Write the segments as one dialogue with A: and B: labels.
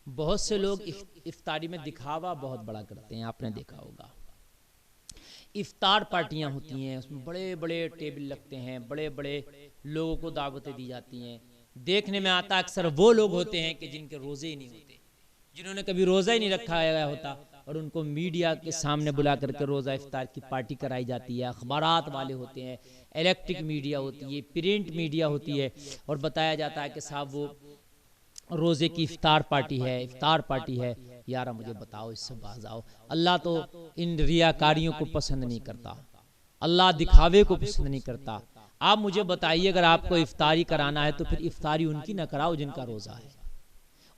A: बहुत से लोग इफ्तारी में दिखावा बहुत बड़ा करते हैं, आपने देखा होगा। इफ्तार पार्टियां होती हैं, उसमें बड़े बड़े टेबल लगते हैं, बड़े बड़े लोगों को दावतें दी जाती हैं। देखने में आता अक्सर वो लोग होते हैं कि जिनके रोजे ही नहीं होते, जिन्होंने कभी रोजा ही नहीं रखा गया होता, और उनको मीडिया के सामने बुला करके रोजा इफ्तार की पार्टी कराई जाती है। अखबारात वाले होते हैं, इलेक्ट्रिक मीडिया होती है, प्रिंट मीडिया होती है, और बताया जाता है कि साहब वो रोजे की इफ्तार पार्टी है, इफ्तार पार्टी है। यार मुझे बताओ, इससे बाज आओ। अल्लाह तो इन रियाकारियों को पसंद नहीं करता, अल्लाह दिखावे को पसंद नहीं करता। आप मुझे बताइए, अगर आपको इफ्तारी कराना है तो फिर इफ्तारी उनकी ना कराओ जिनका रोजा है।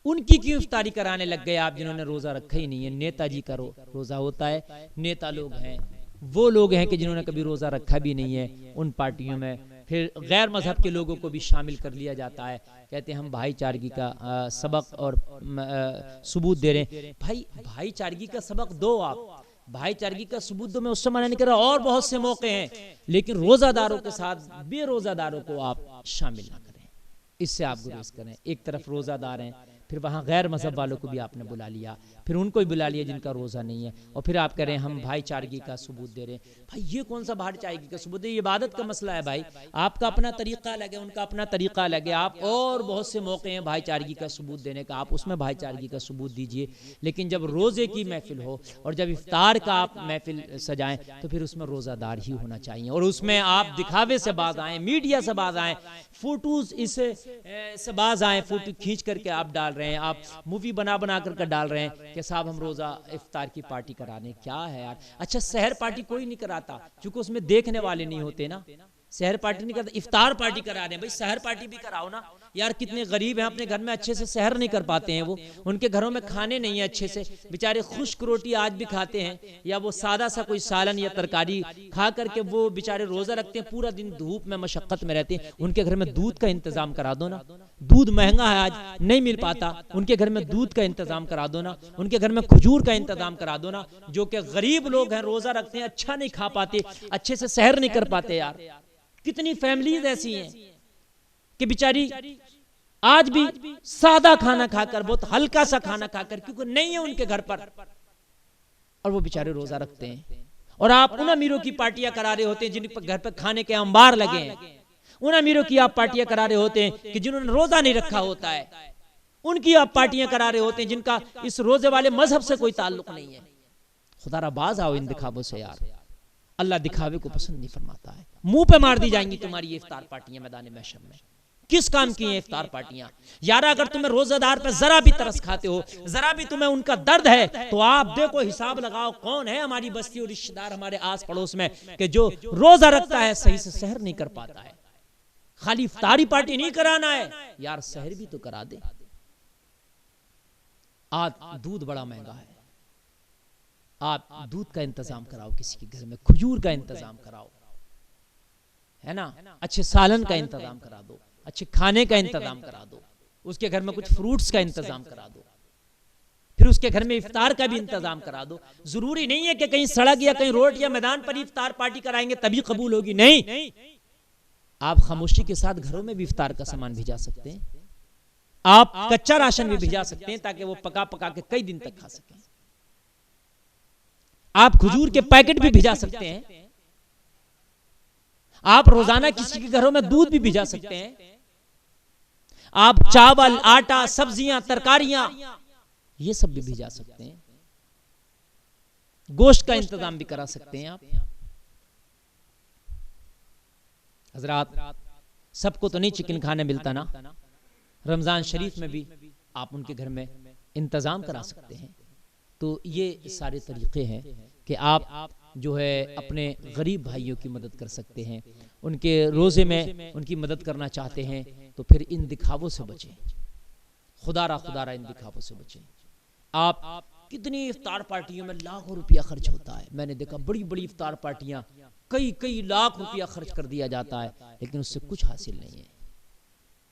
A: उनकी क्यों इफ्तारी कराने लग गए आप जिन्होंने रोजा रखा ही नहीं है? नेताजी का रोजा होता है, नेता लोग हैं, वो लोग हैं कि जिन्होंने कभी रोजा रखा भी नहीं है, उन पार्टियों में फिर गैर मजहब के लोगों को भी शामिल कर लिया जाता है। कहते हैं हम भाईचारगी का सबक और सबूत दे रहे हैं। भाई भाईचारगी का सबक दो, आप भाईचारगी का सबूत दो, मैं उससे मना नहीं कर रहा, और बहुत से मौके हैं, लेकिन रोजादारों के साथ बेरोजादारों को आप शामिल ना करें, इससे आप गुरेज करें। एक तरफ रोजादार हैं, फिर वहाँ गैर मजहब वालों को भी आपने बुला लिया, फिर उनको भी बुला लिया जिनका रोज़ा नहीं है, और फिर आप कह रहे हैं हम भाईचारगी का सबूत दे रहे हैं। भाई ये कौन सा भाईचारगी का सबूत है? ये इबादत का मसला है भाई। आपका अपना तरीका अलग है, उनका अपना तरीका अलग है। आप और बहुत से मौके हैं भाईचारगी का सबूत देने का, आप उसमें भाईचारगी का सबूत दीजिए। लेकिन जब रोज़े की महफिल हो और जब इफ्तार का आप महफिल सजाएं तो फिर उसमें रोज़ादार ही होना चाहिए, और उसमें आप दिखावे से बाज आएँ, मीडिया से बाज आएँ, फोटोज इससे बाज आएँ। फोटो खींच करके आप डाल रहे हैं, आप मूवी बना बना करके डाल रहे हैं कि साहब हम रोजा इफ्तार की पार्टी कराने। क्या है यार? अच्छा सहर पार्टी कोई नहीं कराता क्योंकि उसमें देखने वाले नहीं होते ना, सहर पार्टी नहीं करता, इफ्तार पार्टी करा रहे हैं। भाई सहर पार्टी भी कराओ ना यार। कितने गरीब हैं, अपने घर में अच्छे से सहर नहीं कर पाते हैं, वो उनके घरों में खाने नहीं है अच्छे से, बेचारे खुश्क रोटी आज भी खाते हैं, या वो सादा सा कोई सालन या तरकारी खा करके वो बेचारे रोजा रखते हैं, पूरा दिन धूप में मशक्कत में रहते हैं। उनके घर में दूध का इंतजाम करा दो ना, दूध महंगा है आज नहीं मिल पाता, उनके घर में दूध का इंतजाम करा दो ना, उनके घर में खजूर का इंतजाम करा दो ना। जो कि गरीब लोग हैं, रोजा रखते हैं, अच्छा नहीं खा पाते, अच्छे से सहर नहीं कर पाते। यार कितनी फैमिलीज ऐसी हैं कि बेचारी आज भी सादा खाना खाकर, बहुत हल्का सा खाना खाकर, क्योंकि नहीं है उनके घर पर, और वो बेचारे रोजा रखते हैं। और आप उन अमीरों की पार्टियां करा रहे होते हैं जिनके घर पर खाने के अंबार लगे हैं, उन अमीरों की आप पार्टियां करा रहे होते हैं कि जिन्होंने रोजा नहीं रखा होता है, उनकी आप पार्टियां करा रहे होते हैं जिनका इस रोजे वाले मजहब से कोई ताल्लुक नहीं है। खुदारा बाज आओ इन दिखावों से यार, अल्लाह दिखावे को पसंद नहीं फरमाता है। मुंह पे मार दी जाएंगी तुम्हारी ये इफ्तार पार्टियां मैदान महशर में। किस काम की हैं इफ्तार पार्टियां? यार अगर तुम्हें रोजेदार पे जरा भी तरस खाते हो, जरा भी तुम्हें उनका दर्द है, तो आप देखो, हिसाब लगाओ कौन है हमारी बस्ती और रिश्तेदार हमारे आस पड़ोस में कि जो रोजा रखता है सही से सहर नहीं कर पाता है। खाली इफ्तारी पार्टी नहीं कराना है यार, सहर भी तो करा दे। आज दूध बड़ा महंगा है, आप दूध का इंतजाम कराओ, किसी के घर में खजूर का इंतजाम कराओ, है ना, अच्छे सालन का इंतजाम करा दो, अच्छे खाने का इंतजाम करा दो, उसके घर में कुछ फ्रूट्स का इंतजाम करा दो, फिर उसके घर में इफ्तार का भी इंतजाम करा दो। जरूरी नहीं है कि कहीं सड़क या कहीं रोड या मैदान पर इफ्तार पार्टी कराएंगे तभी कबूल होगी, नहीं। आप खामोशी के साथ घरों में भी इफ्तार का सामान भिजा सकते हैं, आप कच्चा राशन भी भिजा सकते हैं ताकि वो पका पका के कई दिन तक खा सकें। आप खजूर के पैकेट भी भिजा सकते हैं, आप रोजाना किसी के घरों में दूध भी भिजा सकते हैं, आप चावल, आटा, सब्जियां, तरकारियां ये सब भी भिजा सकते हैं, गोश्त का इंतजाम भी करा सकते हैं आप। हजरात सबको तो नहीं चिकन खाने मिलता ना, रमजान शरीफ में भी आप उनके घर में इंतजाम करा सकते हैं। तो ये सारे तरीके हैं कि आप जो है अपने गरीब भाइयों की मदद कर सकते हैं, उनके रोजे में उनकी मदद करना चाहते हैं तो फिर इन दिखावों से बचें, खुदारा इन दिखावों से बचें। आप कितनी इफ्तार पार्टियों में लाखों रुपया खर्च होता है, मैंने देखा बड़ी बड़ी इफ्तार पार्टियां कई लाख रुपया खर्च कर दिया जाता है, लेकिन उससे कुछ हासिल नहीं है।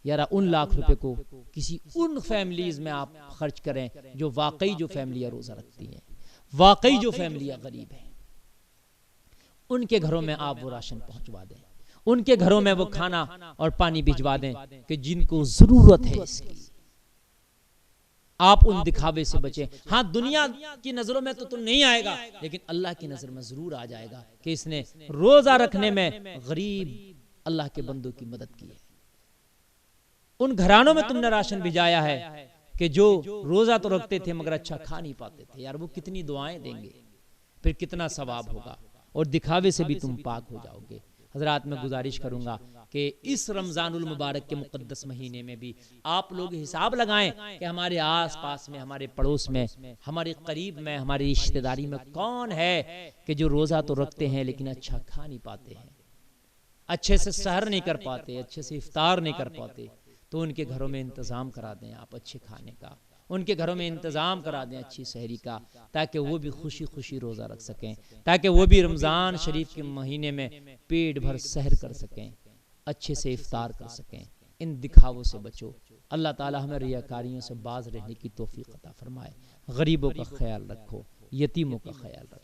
A: यार उन लाख रुपए को किसी उन फैमिलीज में आप खर्च करें जो वाकई जो फैमिलियां रोजा रखती हैं, वाकई जो फैमिलियां गरीब हैं, उनके घरों में आप वो राशन पहुंचवा दें, उनके घरों में वो खाना और पानी भिजवा दें कि जिनको जरूरत है इसकी। आप उन दिखावे से बचें। हाँ, दुनिया की नजरों में तो नहीं आएगा, लेकिन अल्लाह की नजर में जरूर आ जाएगा कि इसने रोजा रखने में गरीब अल्लाह के बंदों की मदद की है। उन घरानों में तुमने राशन भिजाया है कि जो रोजा तो रखते थे मगर अच्छा खा नहीं पाते थे। यार वो कितनी दुआएं देंगे, फिर कितना सवाब होगा, और दिखावे से भी तुम पाक हो जाओगे। हजरात, मैं गुजारिश करूंगा कि इस रमजानुल मुबारक के मुकद्दस महीने में भी आप लोग हिसाब लगाएं कि हमारे आस पास में, हमारे पड़ोस में, हमारे करीब में, हमारी रिश्तेदारी में कौन है कि जो रोजा तो रखते हैं लेकिन अच्छा खा नहीं पाते हैं, अच्छे से सहर नहीं कर पाते, अच्छे से इफ्तार नहीं कर पाते। तो उनके घरों में इंतजाम करा दें आप अच्छे खाने का, उनके घरों में इंतजाम करा दें अच्छी सहरी का, ताकि वो भी खुशी खुशी रोज़ा रख सकें, ताकि वो भी रमज़ान शरीफ के महीने में पेट भर सहर कर सकें, अच्छे से इफ्तार कर सकें। इन दिखावों से बचो। अल्लाह ताला हमें रियाकारियों से बाज रहने की तौफीक अता फरमाए। गरीबों का ख्याल रखो, यतीमों का ख्याल रखो।